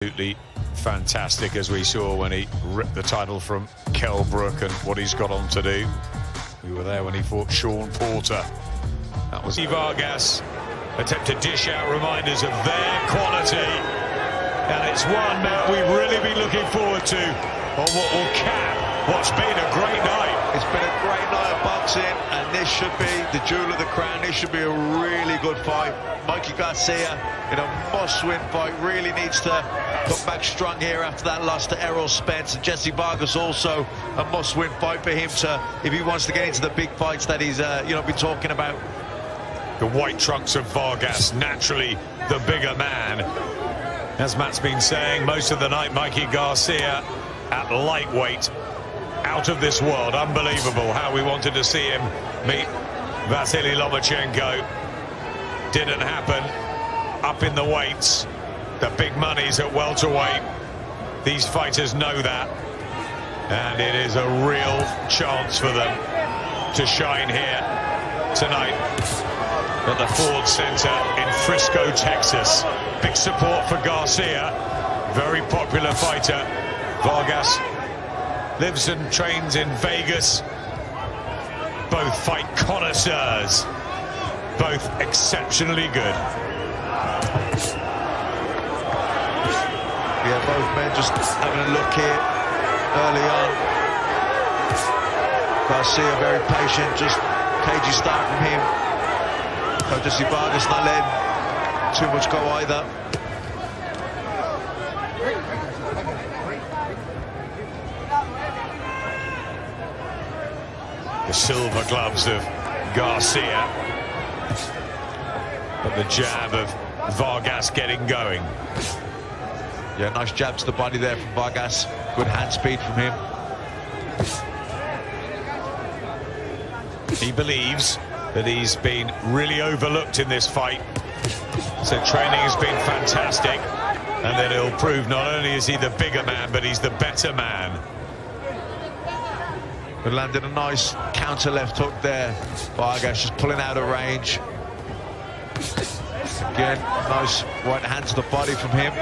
Absolutely fantastic, as we saw when he ripped the title from Kell Brook and what he's got on to do. We were there when he fought Sean Porter. That was Jessie Vargas attempt to dish out reminders of their quality, and it's one that we really be looking forward to on what will cap what's been a great night. It's been a great night of boxing, and this should be the jewel of the crown. This should be a really good fight. Mikey Garcia in a must-win fight, really needs to come back strong here after that loss to Errol Spence. And Jessie Vargas also a must-win fight for him to, if he wants to get into the big fights that he's been talking about. The white trunks of Vargas, naturally the bigger man. As Matt's been saying, most of the night, Mikey Garcia at lightweight, out of this world. Unbelievable how we wanted to see him meet Vasily Lomachenko. Didn't happen. Up in the weights, the big money's at welterweight. These fighters know that, and it is a real chance for them to shine here tonight at the Ford Center in Frisco, Texas. Big support for Garcia, very popular fighter. Vargas lives and trains in Vegas. Both fight connoisseurs, both exceptionally good. Yeah, both men just having a look here early on. Garcia very patient, just cagey start from him. So Jessie Vargas not letting too much go either. The silver gloves of Garcia, but the jab of Vargas getting going. Yeah, nice jab to the body there from Vargas. Good hand speed from him. He believes that he's been really overlooked in this fight. So training has been fantastic, and then he'll prove not only is he the bigger man, but he's the better man. But landed a nice counter left hook there. Vargas just pulling out of range. Again, nice right hand to the body from him.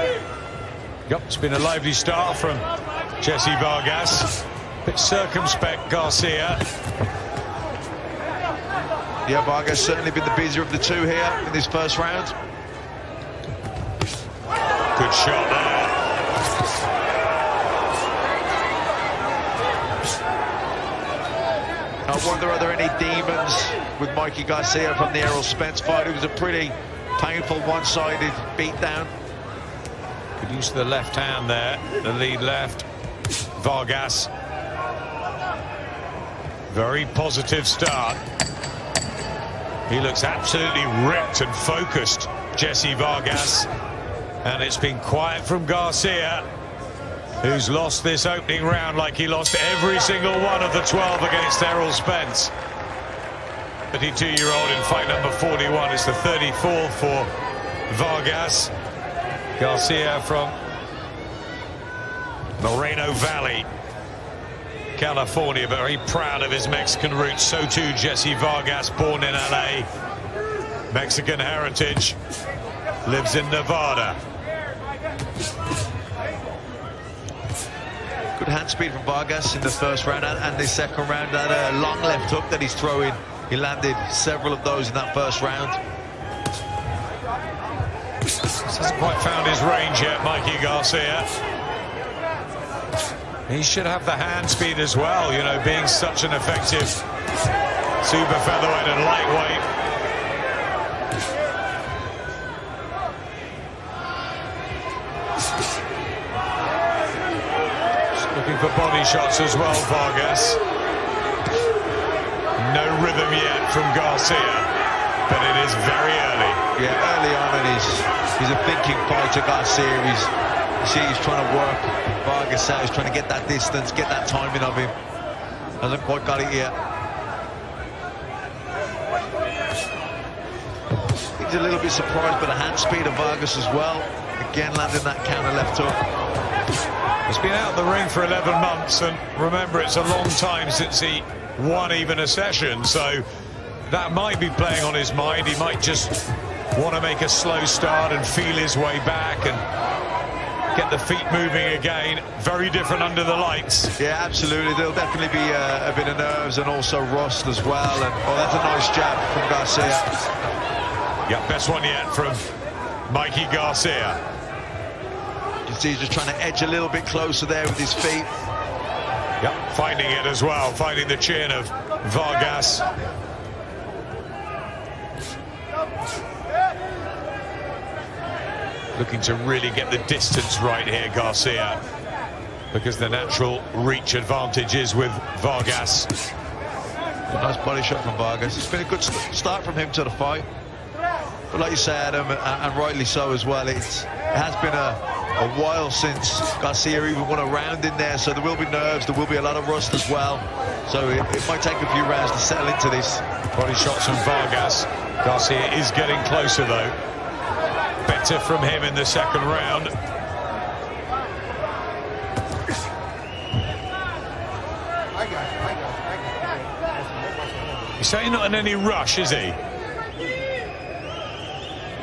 Yep, it's been a lively start from Jessie Vargas. Bit circumspect, Garcia. Yeah, Vargas certainly been the busier of the two here in this first round. Good shot there. I wonder, are there any demons with Mikey Garcia from the Errol Spence fight? It was a pretty painful one-sided beatdown. Good use of the left hand there, the lead left. Vargas. Very positive start. He looks absolutely ripped and focused, Jessie Vargas. And it's been quiet from Garcia, who's lost this opening round like he lost every single one of the 12 against Errol Spence. 32-year-old in fight number 41. It's the 34th for Vargas. Garcia from Moreno Valley, California, but very proud of his Mexican roots. So too Jessie Vargas, born in LA. Mexican heritage, lives in Nevada. Good hand speed from Vargas in the first round and the second round. That long left hook that he's throwing, he landed several of those in that first round. Hasn't quite found his range yet, Mikey Garcia. He should have the hand speed as well, you know, being such an effective super featherweight and lightweight. Just looking for body shots as well, Vargas. No rhythm yet from Garcia, but it is very early. Yeah, early on, and he's a thinking fighter, Garcia. You see, he's trying to work Vargas out. He's trying to get that distance, get that timing of him. Hasn't quite got it yet. He's a little bit surprised by the hand speed of Vargas as well. Again, landing that counter left hook. He's been out of the ring for 11 months, and remember, it's a long time since he won even a session, so that might be playing on his mind. He might just want to make a slow start and feel his way back and get the feet moving again. Very different under the lights. Yeah, absolutely. There'll definitely be a bit of nerves and also rust as well. And oh, that's a nice jab from Garcia. Yeah, best one yet from Mikey Garcia. You can see he's just trying to edge a little bit closer there with his feet. Yep, finding it as well, finding the chin of Vargas. Looking to really get the distance right here, Garcia, because the natural reach advantage is with Vargas. A nice body shot from Vargas. It's been a good start from him to the fight. But like you say, Adam, and rightly so as well, it has been a while since Garcia even won a round in there, so there will be nerves, there will be a lot of rust as well. So it might take a few rounds to settle into this. Body shots from Vargas. Garcia is getting closer, though. Better from him in the second round. He's certainly not in any rush, is he?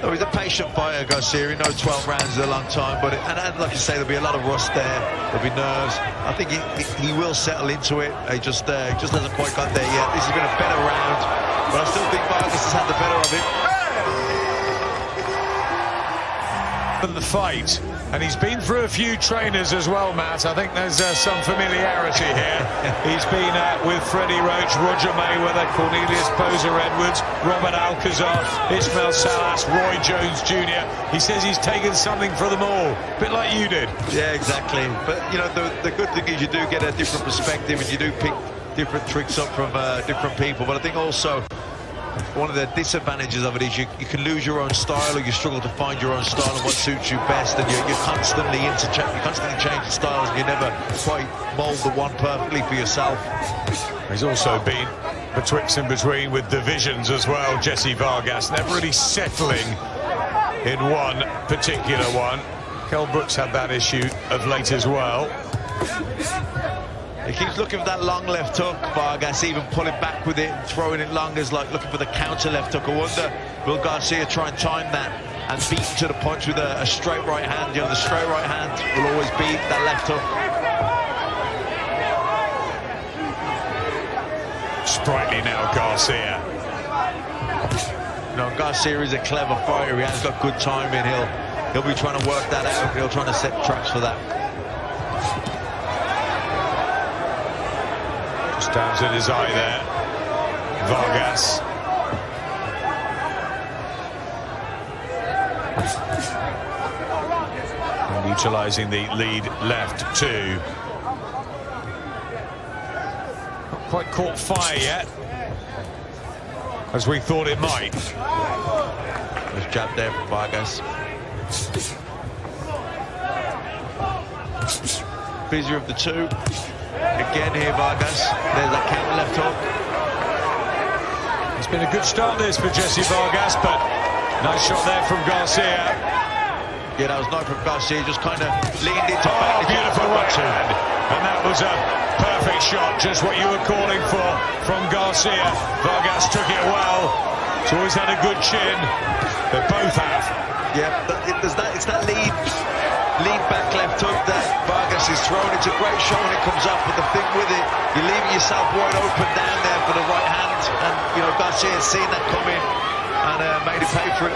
No, he's a patient fighter, Garcia. He knows 12 rounds is a long time, but and like you say, there'll be a lot of rust there. There'll be nerves. I think he will settle into it. He just hasn't quite got there yet. This has been a better round, but I still think Vargas has had the better of it. The fight, and he's been through a few trainers as well, Matt. I think there's some familiarity here. He's been with Freddie Roach, Roger Mayweather, Cornelius Poser-Edwards, Robert Alcazar, Ismail Salas, Roy Jones Jr. He says he's taken something for them all, a bit like you did. Yeah, exactly. But you know, the good thing is you do get a different perspective, and you do pick different tricks up from different people. But I think also one of the disadvantages of it is you can lose your own style, or you struggle to find your own style and what suits you best, and you're constantly changing styles, and you never quite mold the one perfectly for yourself. He's also been betwixt and between with divisions as well, Jessie Vargas, never really settling in one particular one. Kell Brooks had that issue of late as well. He keeps looking for that long left hook, Vargas, even pulling back with it and throwing it long as like looking for the counter left hook. I wonder, will Garcia try and time that and beat him to the punch with a straight right hand? You know, the straight right hand will always beat that left hook. Sprightly now, Garcia. No, Garcia is a clever fighter. He has got good timing. He'll be trying to work that out. He'll try to set traps for that. Stabs at his eye there, Vargas. And utilising the lead left too. Not quite caught fire yet, as we thought it might. Nice jab there from Vargas. Busier of the two. Again here, Vargas. There's that counter left hook. It's been a good start this for Jessie Vargas, but nice shot there from Garcia. Yeah, that was nice from Garcia. Just kind of leaned into beautiful right hand. And that was a perfect shot, just what you were calling for from Garcia. Vargas took it well. He's always had a good chin. They both have. Yeah, it's that lead back left hook that Vargas is throwing. It's a great shot when it comes up, but the thing with it, you're leaving yourself wide open down there for the right hand, and you know, Garcia has seen that coming and made him pay for it.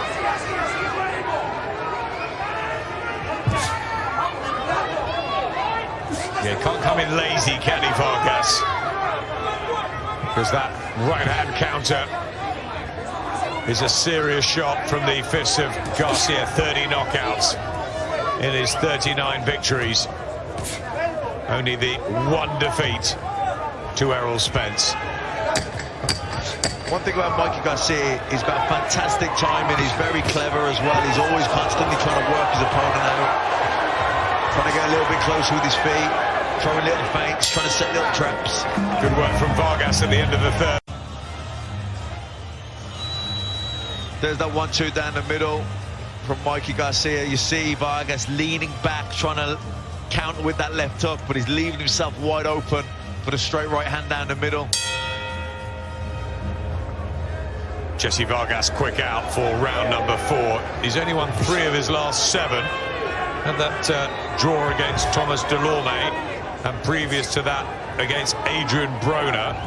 Yeah, can't come in lazy, can he, Vargas? Because that right hand counter is a serious shot from the fists of Garcia. 30 knockouts in his 39 victories. Only the one defeat to Errol Spence. One thing about Mikey Garcia, he's got fantastic timing. He's very clever as well. He's always constantly trying to work his opponent out. Trying to get a little bit closer with his feet, throwing little feints, trying to set little traps. Good work from Vargas at the end of the third. There's that 1-2 down the middle from Mikey Garcia. You see Vargas leaning back, trying to counter with that left hook, but he's leaving himself wide open for the straight right hand down the middle. Jessie Vargas quick out for round number 4. He's only won 3 of his last 7. Had that draw against Thomas Delorme, and previous to that against Adrian Broner.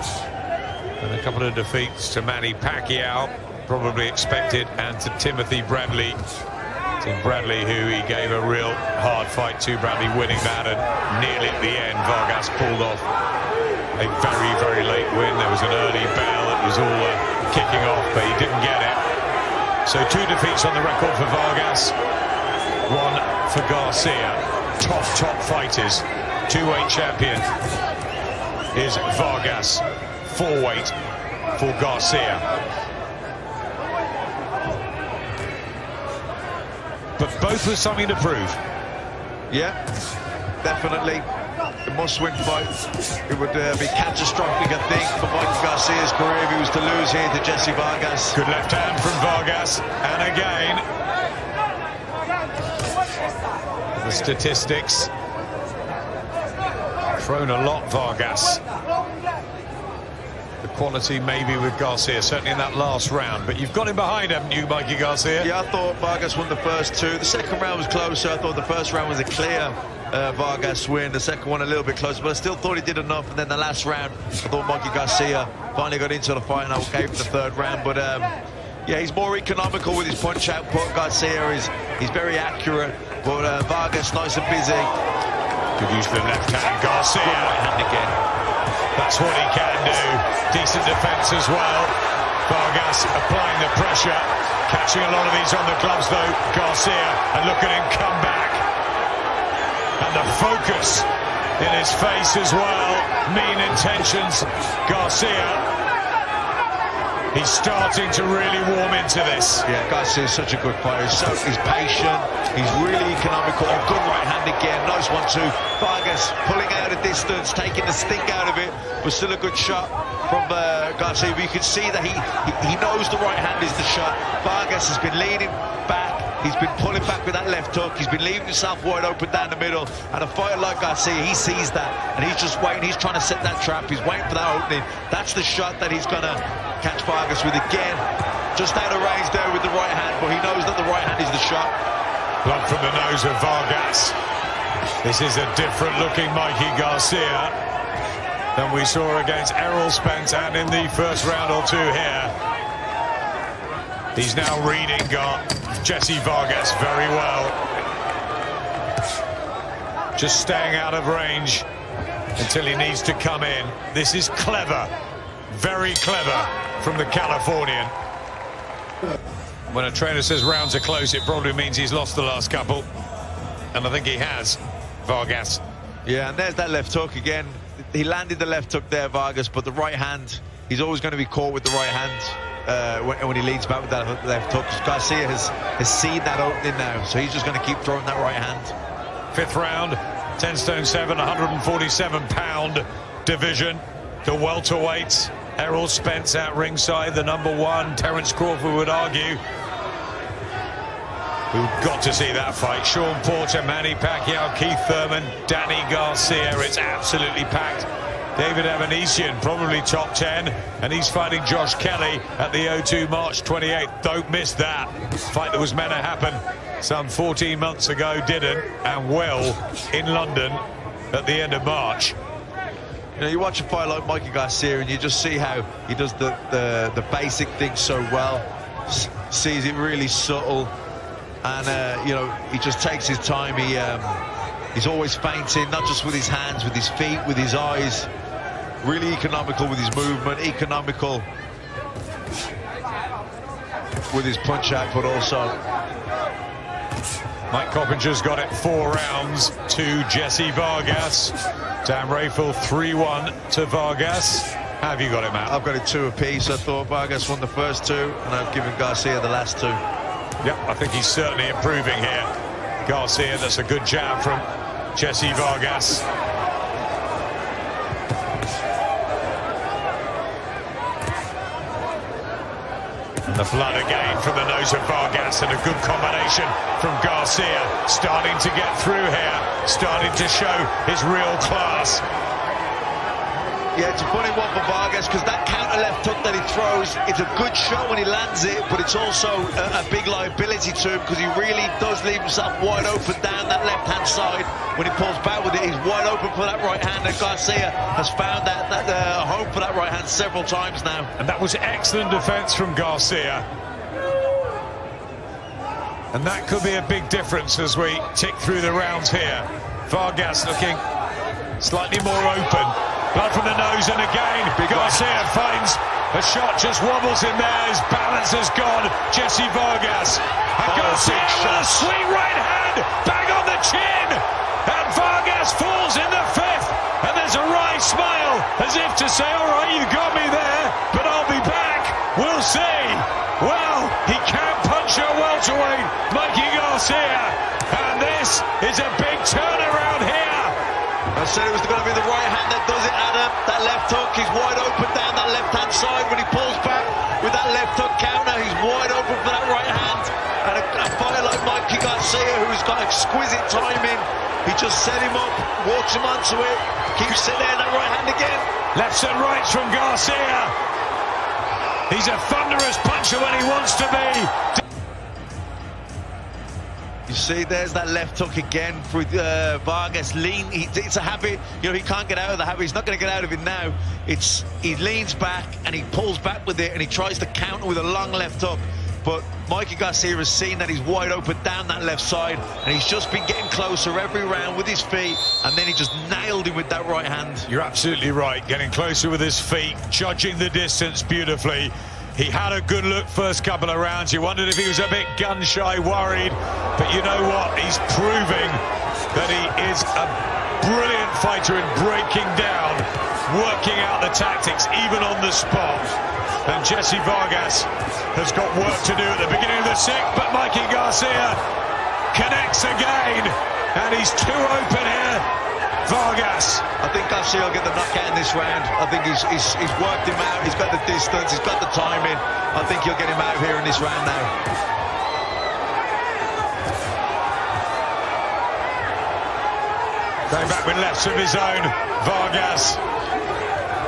And a couple of defeats to Manny Pacquiao, probably expected, and to Timothy Bradley. Tim Bradley, who he gave a real hard fight to, Bradley winning that, and nearly at the end, Vargas pulled off a very, very late win. There was an early bell, it was all kicking off, but he didn't get it. So 2 defeats on the record for Vargas, 1 for Garcia. Top fighters. 2-weight champion is Vargas. 4-weight for Garcia. But both with something to prove. Yeah, definitely. A must-win fight. It would be catastrophic, I think, for Mikey Garcia's career if he was to lose here to Jessie Vargas. Good left hand from Vargas, and again, the statistics. Thrown a lot, Vargas. The quality maybe with Garcia, certainly in that last round, but you've got him behind, haven't you, Mikey Garcia? Yeah, I thought Vargas won the first 2. The second round was closer. I thought the first round was a clear Vargas win. The second one a little bit closer, but I still thought he did enough. And then the last round, I thought Mikey Garcia finally got into the fight, and I gave him the third round. But yeah, he's more economical with his punch output. Garcia he's very accurate, but Vargas nice and busy. Good use of the left hand. Garcia. Good right hand again. That's what he can do. Decent defense as well. Vargas applying the pressure. Catching a lot of these on the gloves though. Garcia, and look at him come back. And the focus in his face as well. Mean intentions. Garcia. He's starting to really warm into this. Yeah, Garcia is such a good fighter. He's patient. He's really economical. Good right hand again. Nice 1-2. Vargas pulling out a distance, taking the sting out of it, but still a good shot from Garcia. But you can see that he knows the right hand is the shot. Vargas has been leaning back. He's been pulling back with that left hook. He's been leaving himself wide open down the middle. And a fighter like Garcia, he sees that, and he's just waiting. He's trying to set that trap. He's waiting for that opening. That's the shot that he's going to catch Vargas with again. Just out of range there with the right hand, but he knows that the right hand is the shot. Blood from the nose of Vargas. This is a different looking Mikey Garcia than we saw against Errol Spence, and in the first round or 2 here. He's now reading Jessie Vargas very well. Just staying out of range until he needs to come in. This is clever, very clever from the Californian. When a trainer says rounds are close, it probably means he's lost the last couple. And I think he has, Vargas. Yeah, and there's that left hook again. He landed the left hook there, Vargas, but the right hand, he's always going to be caught with the right hand when he leads back with that left hook. Garcia has seen that opening now, so he's just going to keep throwing that right hand. 5th round, 10 stone 7, 147-pound division. The welterweights. Errol Spence at ringside, the #1. Terence Crawford would argue. We've got to see that fight. Sean Porter, Manny Pacquiao, Keith Thurman, Danny Garcia. It's absolutely packed. David Evanesian, probably top 10, and he's fighting Josh Kelly at the O2 March 28th. Don't miss that. Fight that was meant to happen some 14 months ago, didn't, and will in London at the end of March. You know, you watch a fight like Mikey Garcia and you just see how he does the basic things so well, sees it really subtle, and you know, he just takes his time. He's always feinting, not just with his hands, with his feet, with his eyes. Really economical with his movement, economical with his punch output also. Mike Coppinger's got it 4 rounds to Jessie Vargas. Dan Rayfield 3-1 to Vargas. How have you got it, Matt? I've got it 2 apiece. I thought Vargas won the first 2, and I've given Garcia the last 2. Yep, I think he's certainly improving here. Garcia, that's a good jab from Jessie Vargas. And the blood again from the nose of Vargas, and a good combination from Garcia. Starting to get through here, starting to show his real class. Yeah, it's a funny one for Vargas because that counter left hook that he throws, it's a good shot when he lands it, but it's also a big liability to him because he really does leave himself wide open down that left-hand side. When he pulls back with it, he's wide open for that right hand, and Garcia has found that home for that right hand several times now. And that was excellent defense from Garcia. And that could be a big difference as we tick through the rounds here. Vargas looking slightly more open. Blood from the nose, and again, Garcia finds a shot, just wobbles in there, his balance has gone. Jessie Vargas. And Garcia with a sweet right hand, bang on the chin. And Vargas falls in the fifth. And there's a wry smile, as if to say, all right, you got me there, but I'll be back. We'll see. Well, he can't punch a welterweight, Mikey Garcia. And this is a big turnaround here. I said it was going to be the right hand that does it, Adam. That left hook, he's wide open down that left-hand side. When he pulls back with that left hook counter, he's wide open for that right hand. And a fighter like Mikey Garcia, who's got exquisite timing, he just set him up, walks him onto it, keeps it there, that right hand again. Lefts and rights from Garcia. He's a thunderous puncher when he wants to be. You see, there's that left hook again for Vargas. It's a habit, you know, he can't get out of the habit. He's not going to get out of it now. He leans back and he pulls back with it and he tries to counter with a long left hook. But Mikey Garcia has seen that he's wide open down that left side, and he's just been getting closer every round with his feet, and then he just nailed him with that right hand. You're absolutely right, getting closer with his feet, judging the distance beautifully. He had a good look first couple of rounds. You wondered if he was a bit gun-shy, worried. But you know what? He's proving that he is a brilliant fighter in breaking down, working out the tactics, even on the spot. And Jessie Vargas has got work to do at the beginning of the sixth, but Mikey Garcia connects again, and he's too open here. Vargas. I think Garcia will get the knockout in this round. I think he's worked him out. He's got the distance. He's got the timing. I think he'll get him out here in this round now. Going back with lefts of his own, Vargas.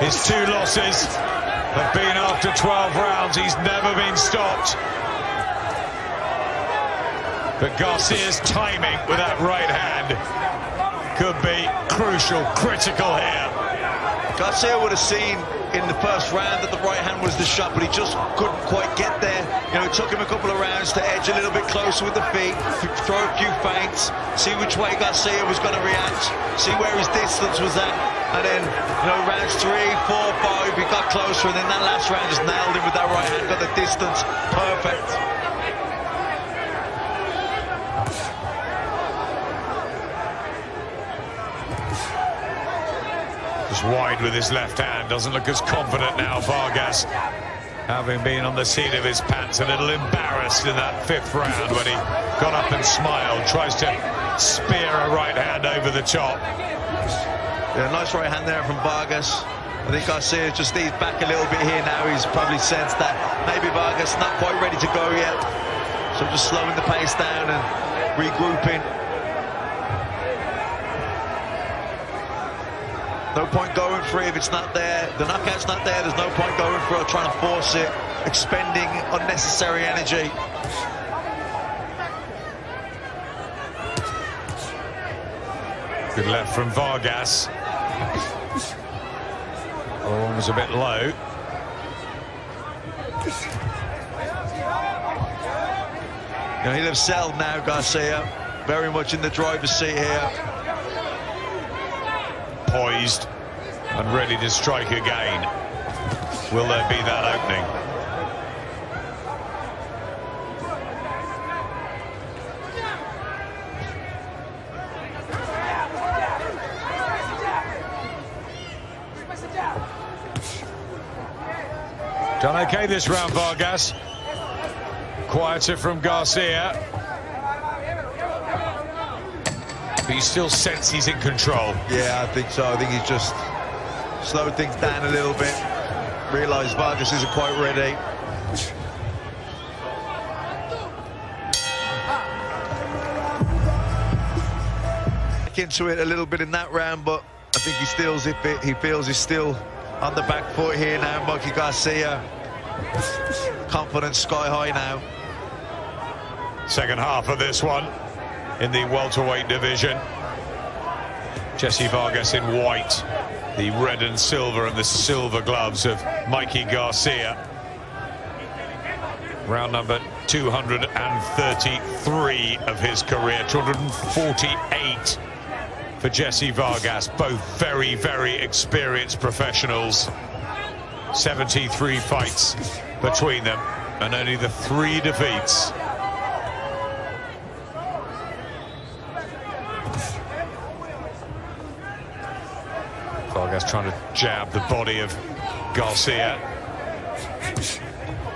His two losses have been after 12 rounds. He's never been stopped. But Garcia's timing with that right hand could be crucial, critical here. Garcia would have seen in the first round that the right hand was the shot, but he just couldn't quite get there. You know, it took him a couple of rounds to edge a little bit closer with the feet, throw a few feints, see which way Garcia was going to react, see where his distance was at, and then, you know, rounds 3, 4, 5, he got closer, and then that last round just nailed him with that right hand, got the distance perfect. Wide with his left hand, doesn't look as confident now. Vargas, having been on the seat of his pants, a little embarrassed in that fifth round when he got up and smiled, tries to spear a right hand over the top. Yeah, nice right hand there from Vargas. I think Garcia just needs back a little bit here now. He's probably sensed that maybe Vargas not quite ready to go yet, so just slowing the pace down and regrouping. No point going for it if it's not there. The knockout's not there. There's no point going for it or trying to force it, expending unnecessary energy. Good left from Vargas. Other one was a bit low. You know, he'll have settled now, Garcia. Very much in the driver's seat here. Poised and ready to strike again. Will there be that opening? Done okay this round, Vargas. Quieter from Garcia. But you still sense he's in control. Yeah, I think so. I think he's just slowed things down a little bit. Realised Vargas isn't quite ready. Back into it a little bit in that round, but I think he feels he's still on the back foot here now, Mikey Garcia. Confidence sky high now. Second half of this one in the welterweight division. Jessie Vargas in white, the red and silver and the silver gloves of Mikey Garcia. Round number 233 of his career, 248 for Jessie Vargas. Both very, very experienced professionals. 73 fights between them and only the 3 defeats. Vargas trying to jab the body of Garcia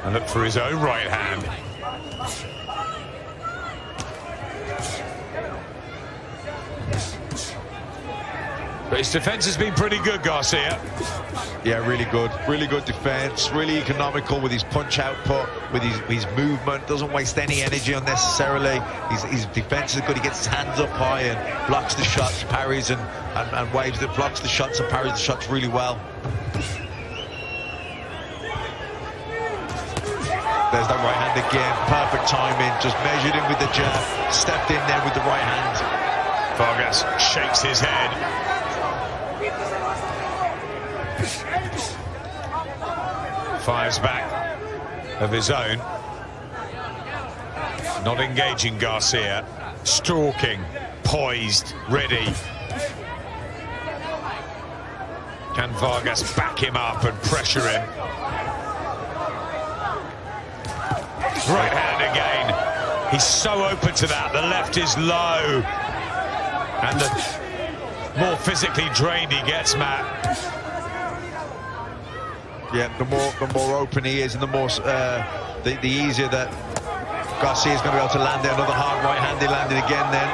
and look for his own right hand. But his defense has been pretty good, Garcia. Yeah, really good defense, really economical with his punch output, with his movement, doesn't waste any energy unnecessarily. His defense is good, he gets his hands up high and blocks the shots, parries and waves that blocks the shots and parries the shots really well. There's that right hand again, perfect timing, just measured in with the jab, stepped in there with the right hand. Vargas shakes his head. Fires back of his own. Not engaging Garcia. Stalking, poised, ready. Can Vargas back him up and pressure him? Right hand again. He's so open to that. The left is low. And the more physically drained he gets, Matt. Yeah, the more open he is and the more the easier that Garcia's going to be able to land there. Another hard right hand, he landed again then.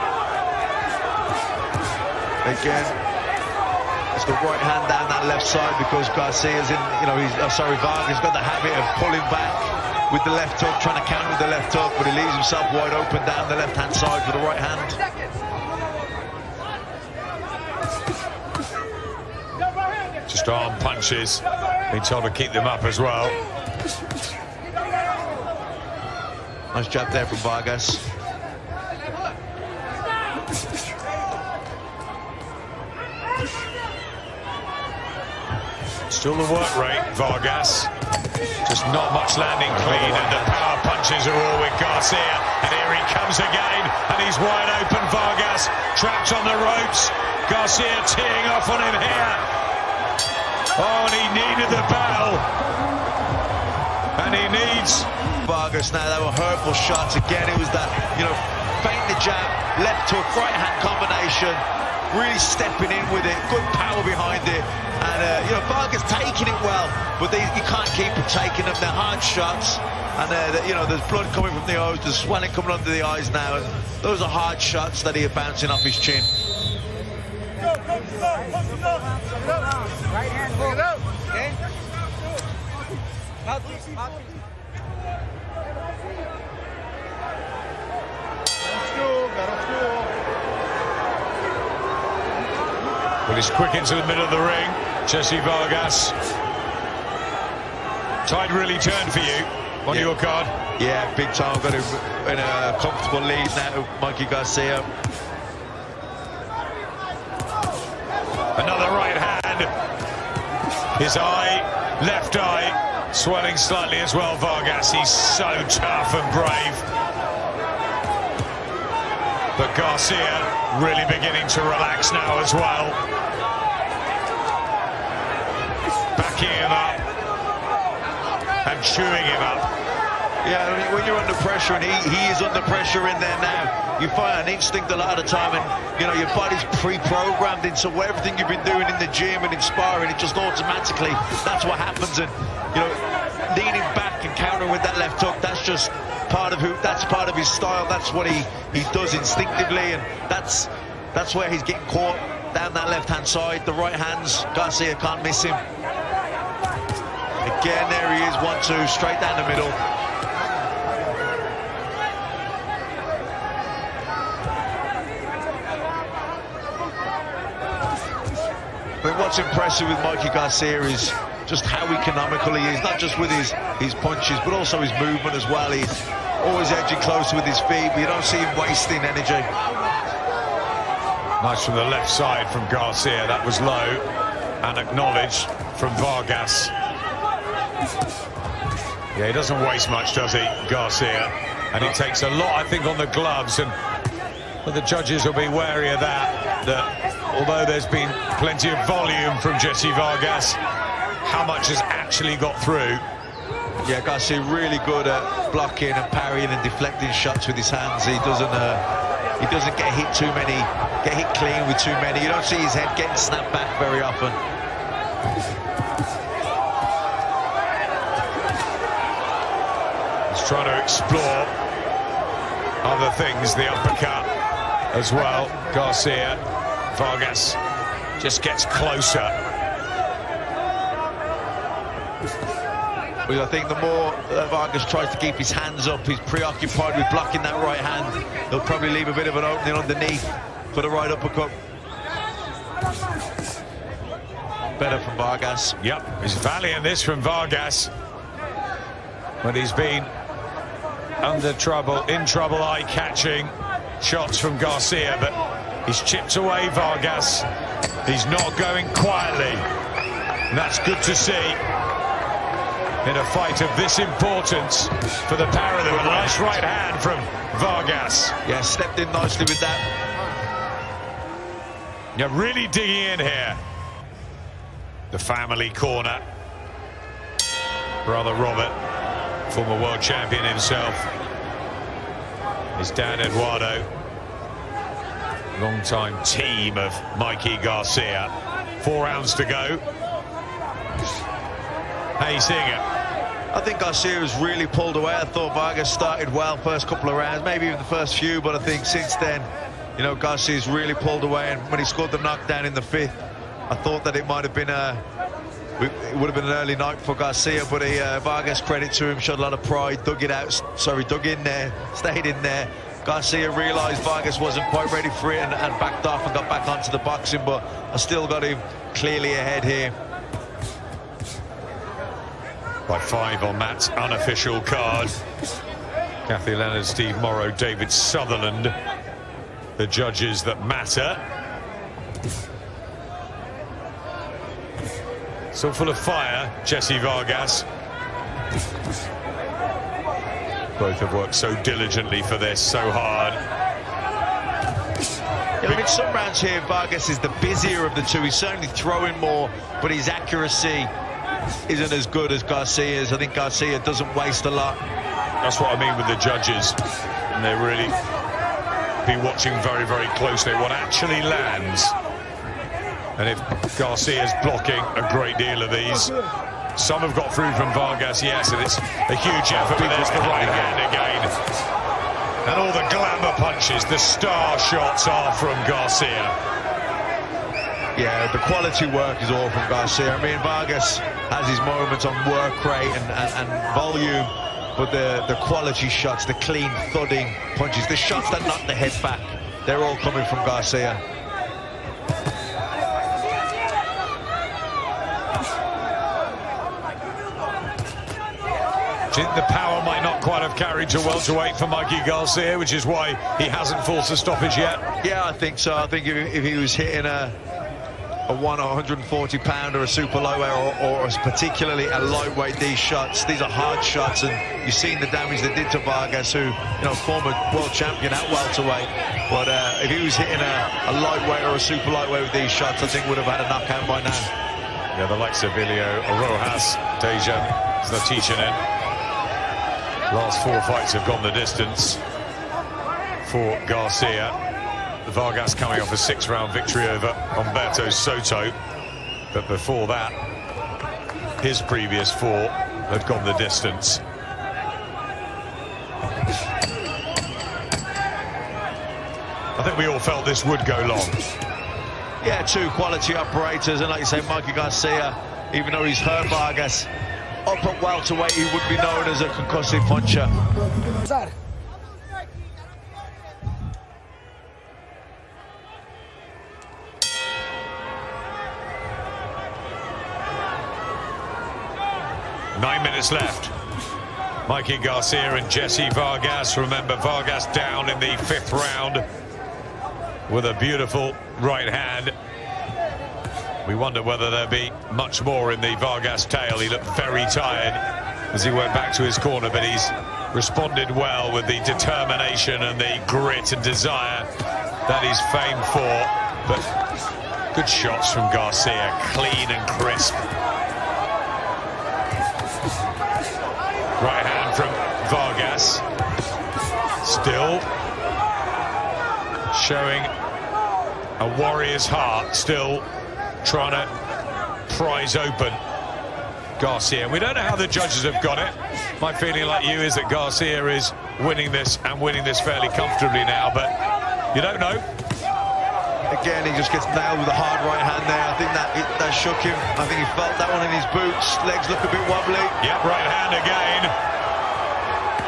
Again, it's the right hand down that left side because Garcia's in, Vargas got the habit of pulling back with the left hook, trying to counter with the left hook, but he leaves himself wide open down the left hand side for the right hand. Just arm punches. Been told to keep them up as well. Nice jab there from Vargas. Still the work rate, Vargas. Just not much landing clean, and the power punches are all with Garcia. And here he comes again, and he's wide open. Vargas trapped on the ropes. Garcia teeing off on him here. Oh, and he needed the bell. And he needs Vargas now. They were hurtful shots. Again, it was that, feint the jab, left hook, right hand combination. Really stepping in with it. Good power behind it. And, Vargas taking it well. But you can't keep him taking them. They're hard shots. And, there's blood coming from the eyes. There's swelling coming under the eyes now. And those are hard shots that he are bouncing off his chin. Right hand, pull it out. Okay. Well, he's quick into the middle of the ring. Jessie Vargas. Tide really turned for you on your card. Yeah, big time. Got him in a comfortable lead now, Mikey Garcia. Another right hand. His eye, left eye, swelling slightly as well, Vargas. He's so tough and brave. But Garcia really beginning to relax now as well. Backing him up and chewing him up. Yeah, I mean, when you're under pressure, and he is under pressure in there now, you find an instinct a lot of the time, and your body's pre-programmed into everything you've been doing in the gym and in sparring. It just automatically, that's what happens. And leaning back and countering with that left hook, that's just part of his style. That's what he does instinctively, and that's where he's getting caught down that left-hand side. The right hands, Garcia can't miss him. Again, there he is, 1-2, straight down the middle. think what's impressive with Mikey Garcia is just how economical he is, not just with his punches, but also his movement as well. He's always edging closer with his feet, but you don't see him wasting energy. Nice from the left side from Garcia. That was low and acknowledged from Vargas. Yeah, he doesn't waste much, does he, Garcia? And it takes a lot, I think, on the gloves. But the judges will be wary of that although there's been plenty of volume from Jessie Vargas, how much has actually got through? Yeah, Garcia really good at blocking and parrying and deflecting shots with his hands. He doesn't get hit too many, get hit clean with too many. You don't see his head getting snapped back very often. He's trying to explore other things, the uppercut as well. Garcia, Vargas just gets closer. But I think the more Vargas tries to keep his hands up, he's preoccupied with blocking that right hand. He'll probably leave a bit of an opening underneath for the right uppercut. Better from Vargas. Yep, it's valiant this from Vargas. But he's been under trouble, in trouble, eye-catching shots from Garcia, but he's chipped away Vargas. He's not going quietly. And that's good to see in a fight of this importance for the Paralympics. A nice right hand from Vargas. Yeah, stepped in nicely with that. Yeah, really digging in here. The family corner. Brother Robert, former world champion himself. His dad Eduardo. Long-time team of Mikey Garcia. 4 rounds to go. How are you seeing it? I think Garcia has really pulled away. I thought Vargas started well first couple of rounds, maybe even the first few, but I think since then, you know, Garcia's really pulled away. And when he scored the knockdown in the 5th, I thought that it might have been it would have been an early night for Garcia, but Vargas, credit to him, showed a lot of pride, dug in there, stayed in there. Garcia realised Vargas wasn't quite ready for it and backed off and got back onto the boxing, but I still got him clearly ahead here. By 5 on Matt's unofficial card. Kathy Leonard, Steve Morrow, David Sutherland, the judges that matter. So full of fire, Jessie Vargas. Both have worked so diligently for this, so hard. Yeah, I mean, some rounds here, Vargas is the busier of the two. He's certainly throwing more, but his accuracy isn't as good as Garcia's. I think Garcia doesn't waste a lot. That's what I mean with the judges. And they really be watching very, very closely what actually lands. And if Garcia's blocking a great deal of these, some have got through from Vargas, yes, and it's a huge effort, but there's the right hand again. And all the glamour punches, the star shots are from Garcia. Yeah, the quality work is all from Garcia. I mean, Vargas has his moments on work rate and volume, but the quality shots, the clean thudding punches, the shots that knock the head back, they're all coming from Garcia. Do you think the power might not quite have carried to welterweight for Mikey Garcia, which is why he hasn't forced a stoppage yet? Yeah, I think so. I think if he was hitting a 140 pounder, a super lightweight, or particularly a lightweight, these are hard shots, and you've seen the damage they did to Vargas, who, you know, former world champion at welterweight. But if he was hitting a lightweight or a super lightweight with these shots, I think would have had a knockout by now. Yeah, the likes of Emilio Rojas, Dejan Zlaticanin. Last 4 fights have gone the distance for Garcia. Vargas coming off a 6-round victory over Humberto Soto. But before that, his previous 4 had gone the distance. I think we all felt this would go long. Yeah, 2 quality operators, and like you say, Mikey Garcia, even though he's hurt Vargas, up at welterweight, he would be known as a concussive puncher. 9 minutes left. Mikey Garcia and Jessie Vargas. Remember, Vargas down in the 5th round with a beautiful right hand. We wonder whether there'll be much more in the Vargas tail. He looked very tired as he went back to his corner, but he's responded well with the determination and the grit and desire that he's famed for. But good shots from Garcia, clean and crisp. Right hand from Vargas. Still showing a warrior's heart, still trying to prise open Garcia. We don't know how the judges have got it. My feeling, like you, is that Garcia is winning this and winning this fairly comfortably now, but you don't know. Again, he just gets nailed with a hard right hand there. I think that shook him. I think he felt that one in his boots. Legs look a bit wobbly. Yep, right hand again.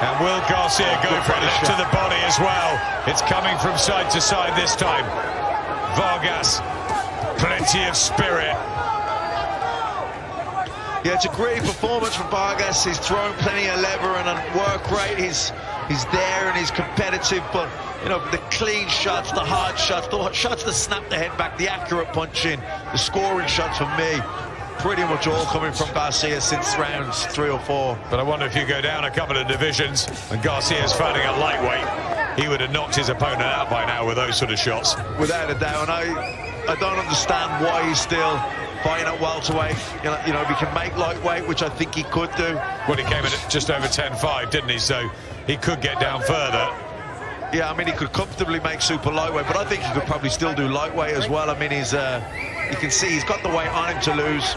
And will Garcia go for it to the body as well? It's coming from side to side this time. Vargas, plenty of spirit. Yeah, it's a great performance from Vargas. He's thrown plenty of lever and work rate. He's there and he's competitive, but you know, the clean shots, the hard shots, the shots that snap the head back, the accurate punching, the scoring shots for me, pretty much all coming from Garcia since rounds 3 or 4. But I wonder if you go down a couple of divisions and Garcia's fighting at lightweight, he would have knocked his opponent out by now with those sort of shots. Without a doubt, and I don't understand why he's still fighting at welterweight. You know, if he can make lightweight, which I think he could do. Well, he came in at just over 10-5, didn't he? So he could get down further. Yeah, I mean, he could comfortably make super lightweight, but I think he could probably still do lightweight as well. I mean, you can see he's got the weight on him to lose.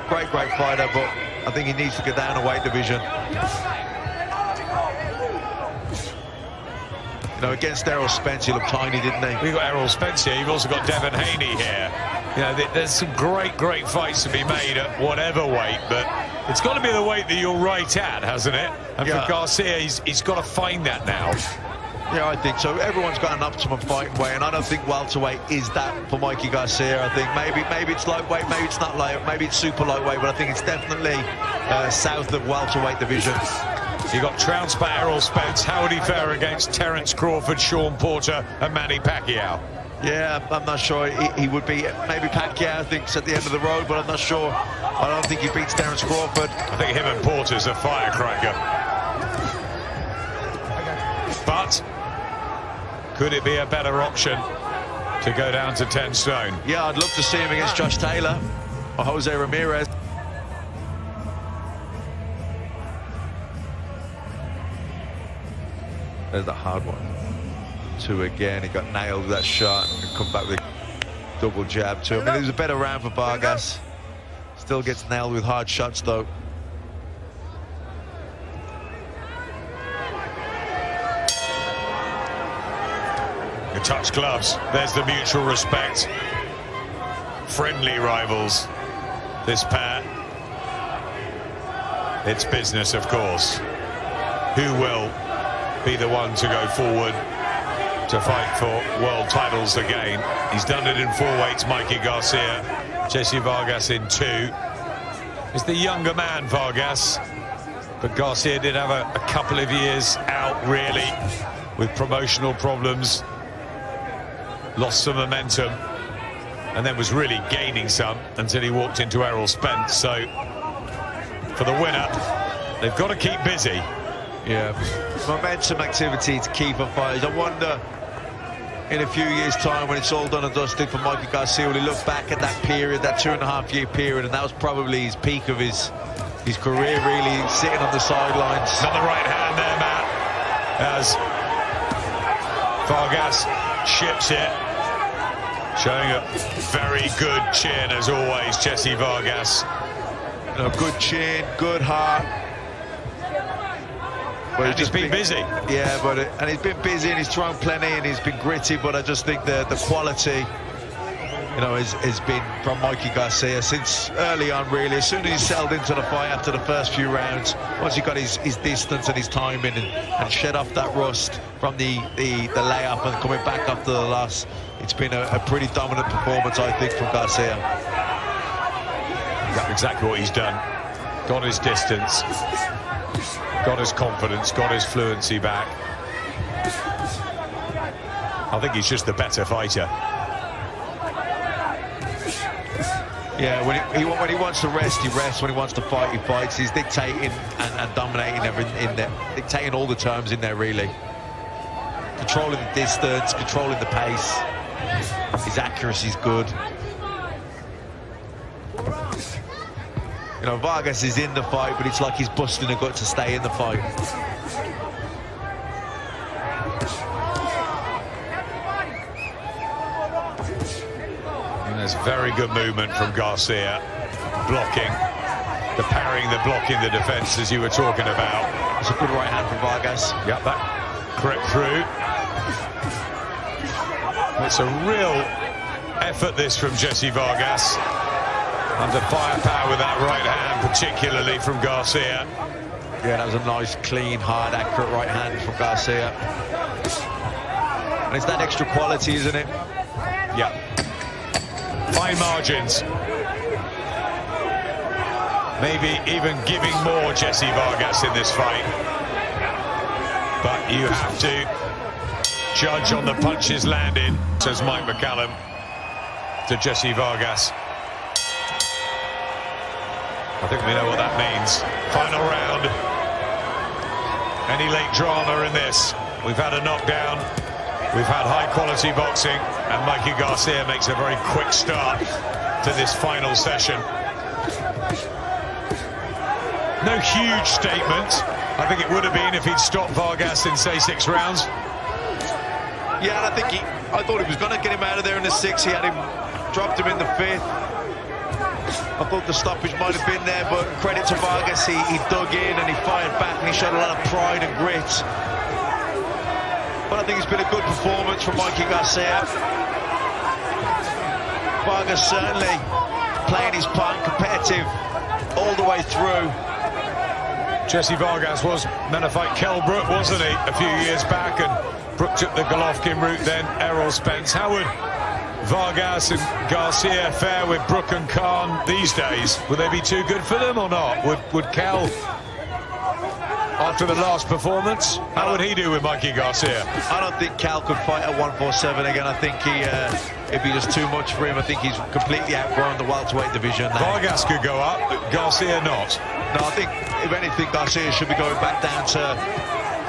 Great fighter, but I think he needs to get down a weight division. You know, against Errol Spence, he looked tiny, didn't he? We've got Errol Spence here. You've also got Devin Haney here. You know, there's some great fights to be made at whatever weight, but it's got to be the weight that you're right at, hasn't it? And yeah, for Garcia, he's got to find that now. Yeah, I think so. Everyone's got an optimum fighting weight, and I don't think welterweight is that for Mikey Garcia. I think maybe it's lightweight, maybe it's not light, maybe it's super lightweight, but I think it's definitely south of welterweight division. You got trounced by Errol Spence. How would he fare against Terence Crawford, Sean Porter, and Manny Pacquiao? Yeah, I'm not sure. He would be maybe Pacquiao, I think, at the end of the road, but I'm not sure. I don't think he beats Terence Crawford. I think him and Porter's a firecracker. But could it be a better option to go down to 10 stone? Yeah, I'd love to see him against Josh Taylor or Jose Ramirez. There's the hard one. 2 again. He got nailed with that shot and come back with a double jab too. I mean, it was a better round for Vargas. Still gets nailed with hard shots though. The touch gloves. There's the mutual respect. Friendly rivals, this pair. It's business, of course. Who will be the one to go forward to fight for world titles again? He's done it in 4 weights, Mikey Garcia. Jessie Vargas in 2. It's the younger man, Vargas, but Garcia did have a couple of years out, really, with promotional problems. Lost some momentum and then was really gaining some until he walked into Errol Spence. So for the winner, they've got to keep busy. Yeah, momentum activity is key for fighters. I wonder in a few years' time, when it's all done and dusted for Mikey Garcia, will he look back at that period, that 2.5-year period, and that was probably his peak of his career, really, sitting on the sidelines. Another right hand there, Matt, as Vargas ships it, showing a very good chin as always. Jessie Vargas, you know, good chin, good heart. But he's been busy. Yeah, and he's been busy and he's thrown plenty and he's been gritty, but I just think the quality, you know, has been from Mikey Garcia since early on, really. As soon as he settled into the fight after the first few rounds, once he got his distance and his timing and shed off that rust from the layup and coming back after the loss, it's been a pretty dominant performance, I think, from Garcia. That's exactly what he's done. got his distance, got his confidence, got his fluency back. I think he's just the better fighter. Yeah, when he wants to rest, he rests. When he wants to fight, he fights. He's dictating and dominating everything in there, dictating all the terms in there, really. Controlling the distance, controlling the pace. His accuracy's good. You know, Vargas is in the fight, but it's like he's busting a gut to stay in the fight. And there's very good movement from Garcia. Blocking, the parrying, the blocking, the defense, as you were talking about. It's a good right hand from Vargas. Yep, that crept through. It's a real effort, this, from Jessie Vargas. Under firepower with that right hand, particularly from Garcia. Yeah, that was a nice, clean, hard, accurate right hand from Garcia. And it's that extra quality, isn't it? Yeah. Fine margins. Maybe even giving more, Jessie Vargas, in this fight. But you have to judge on the punches landed, says Mike McCallum to Jessie Vargas. I think we know what that means. Final round. Any late drama in this? We've had a knockdown. We've had high-quality boxing, and Mikey Garcia makes a very quick start to this final session. No huge statement. I think it would have been if he'd stopped Vargas in, say, 6 rounds. Yeah, and I thought he was going to get him out of there in the 6th. He had him, dropped him in the 5th. I thought the stoppage might have been there, but credit to Vargas, he dug in and he fired back and he showed a lot of pride and grit. But I think it's been a good performance from Mikey Garcia. Vargas certainly playing his part, competitive all the way through. Jessie Vargas was meant to fight Kell Brook, wasn't he, a few years back, and Brook took the Golovkin route, then Errol Spence. How would Vargas and Garcia fare with Brook and Khan these days? Would they be too good for them or not? Would Kell, after the last performance, how would he do with Mikey Garcia? I don't think Cal could fight at 147 again. I think it'd be just too much for him. I think he's completely outgrown the welterweight division. Vargas could go up, but Garcia not. No, I think, if anything, Garcia should be going back down to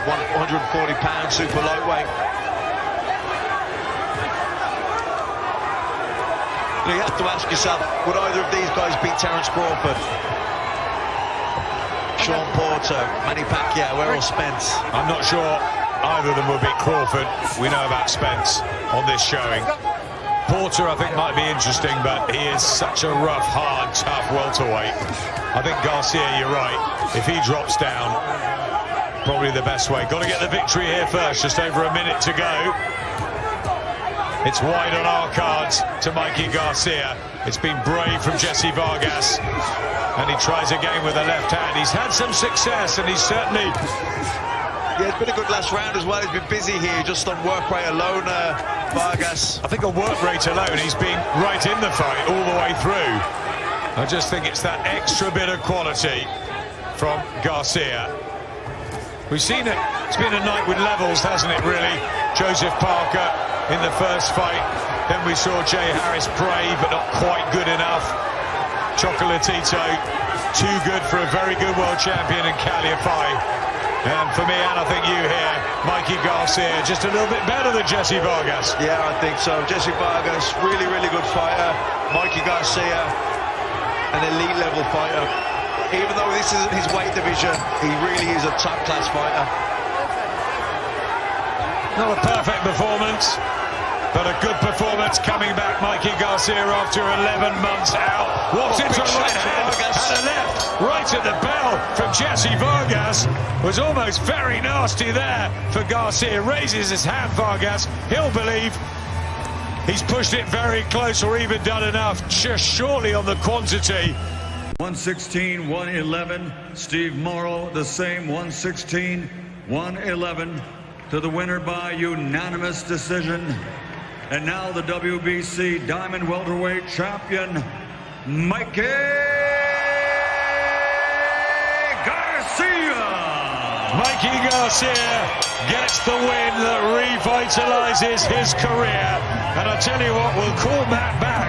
140 pounds super lightweight. You have to ask yourself, would either of these guys beat Terence Crawford? Sean Porter, Manny Pacquiao, Errol Spence? I'm not sure either of them will beat Crawford. We know about Spence on this showing. Porter, I think, might be interesting, but he is such a rough, hard, tough welterweight. I think Garcia, you're right. If he drops down, probably the best way. Got to get the victory here first, just over a minute to go. It's wide on our cards to Mikey Garcia. It's been brave from Jessie Vargas, and he tries again with the left hand. He's had some success, and he's certainly... Yeah, it's been a good last round as well. He's been busy here, just on work rate alone, Vargas. I think on work rate alone, he's been right in the fight all the way through. I just think it's that extra bit of quality from Garcia. We've seen it. It's been a night with levels, hasn't it, really? Joseph Parker in the first fight. Then we saw Jay Harris brave, but not quite good enough. Chocolatito, too good for a very good world champion in Caliafai. And for me, and I think you here, Mikey Garcia, just a little bit better than Jessie Vargas. Yeah, I think so. Jessie Vargas, really, really good fighter. Mikey Garcia, an elite level fighter. Even though this isn't his weight division, he really is a top-class fighter. Not a perfect performance, but a good performance coming back. Mikey Garcia after 11 months out. Walks into a right hand and a left, right at the bell from Jessie Vargas. Was almost very nasty there for Garcia. Raises his hand, Vargas. He'll believe he's pushed it very close or even done enough, just shortly on the quantity. 116, 111. Steve Morrow, the same, 116, 111. To the winner by unanimous decision. And now the WBC Diamond Welterweight Champion, Mikey Garcia. Mikey Garcia gets the win that revitalizes his career. And I tell you what, we'll call Matt back